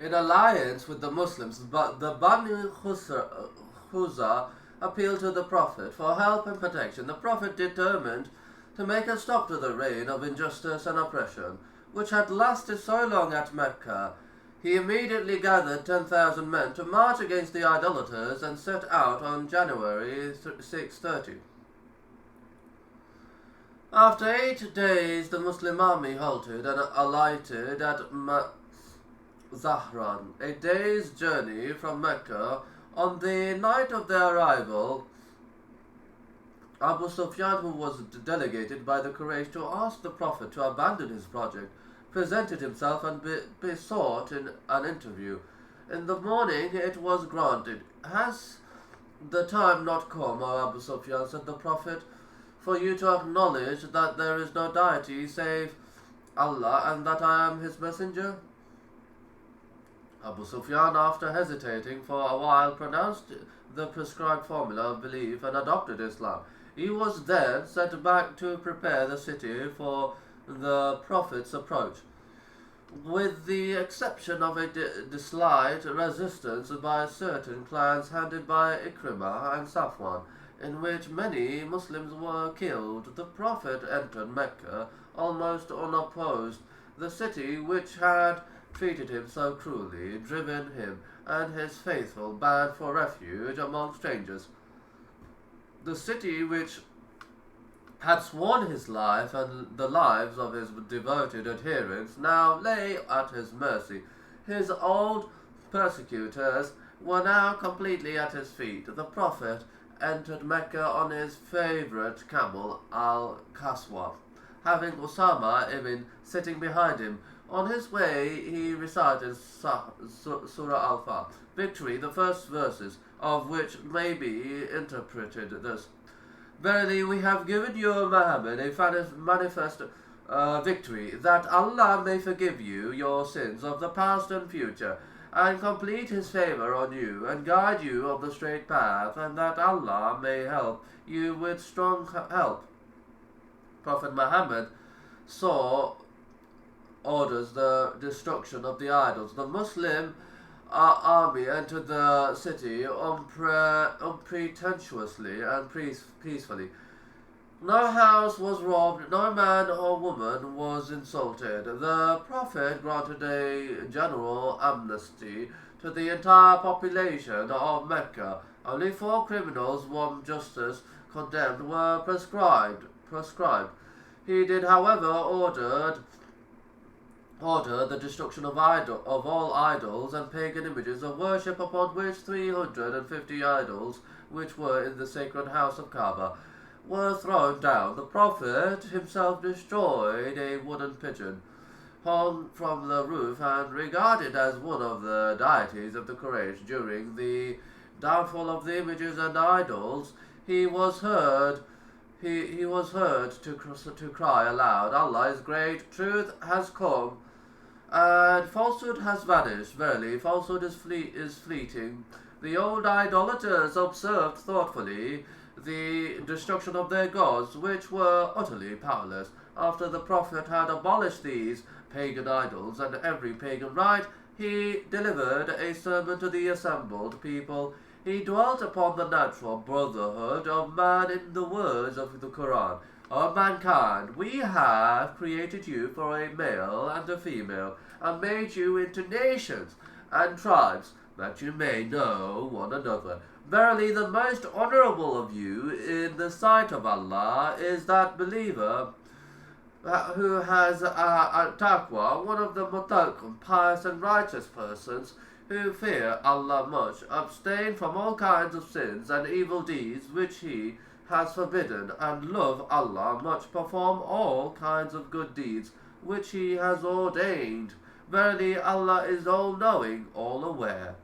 in alliance with the Muslims, but the Banu Khuza appealed to the Prophet for help and protection. The Prophet determined to make a stop to the reign of injustice and oppression, which had lasted so long at Mecca. He immediately gathered 10,000 men to march against the idolaters and set out on January 630. After 8 days, the Muslim army halted and alighted at Zahran, a day's journey from Mecca. On the night of their arrival, Abu Sufyan, who was delegated by the Quraysh to ask the Prophet to abandon his project, presented himself and besought in an interview. In the morning it was granted. Has the time not come, O Abu Sufyan, said the Prophet, for you to acknowledge that there is no deity save Allah and that I am his messenger? Abu Sufyan, after hesitating for a while, pronounced the prescribed formula of belief and adopted Islam. He was then sent back to prepare the city for the Prophet's approach. With the exception of a slight resistance by certain clans headed by Ikrimah and Safwan, in which many Muslims were killed, the Prophet entered Mecca almost unopposed. The city which had treated him so cruelly, driven him and his faithful band for refuge among strangers. The city which had sworn his life and the lives of his devoted adherents now lay at his mercy. His old persecutors were now completely at his feet. The Prophet entered Mecca on his favorite camel, Al-Kaswa, having Usama ibn sitting behind him. On his way, he recited Surah Al-Fat, Victory, the first verses of which may be interpreted thus: Verily, we have given you, Muhammad, a manifest victory, that Allah may forgive you your sins of the past and future, and complete his favor on you, and guide you on the straight path, and that Allah may help you with strong help. Prophet Muhammad saw orders the destruction of the idols. The Muslim army entered the city unpretentiously and peacefully. No house was robbed, no man or woman was insulted. The Prophet granted a general amnesty to the entire population of Mecca. Only 4 criminals whom justice condemned were prescribed. He did, however, order the destruction of all idols and pagan images of worship, upon which 350 idols, which were in the sacred house of Kaaba, were thrown down. The Prophet himself destroyed a wooden pigeon hung from the roof and regarded as one of the deities of the Quraysh. During the downfall of the images and idols, he was heard to cry aloud, Allah is great, truth has come, and falsehood has vanished. Verily, falsehood is fleeting. The old idolaters observed thoughtfully the destruction of their gods, which were utterly powerless. After the Prophet had abolished these pagan idols and every pagan rite, he delivered a sermon to the assembled people. He dwelt upon the natural brotherhood of man in the words of the Quran. O mankind, we have created you for a male and a female, and made you into nations and tribes, that you may know one another. Verily, the most honorable of you in the sight of Allah is that believer who has taqwa, one of the muttaqin, pious and righteous persons who fear Allah much, abstain from all kinds of sins and evil deeds which He has forbidden, and love Allah much, perform all kinds of good deeds which He has ordained. Verily, Allah is all-knowing, all-aware.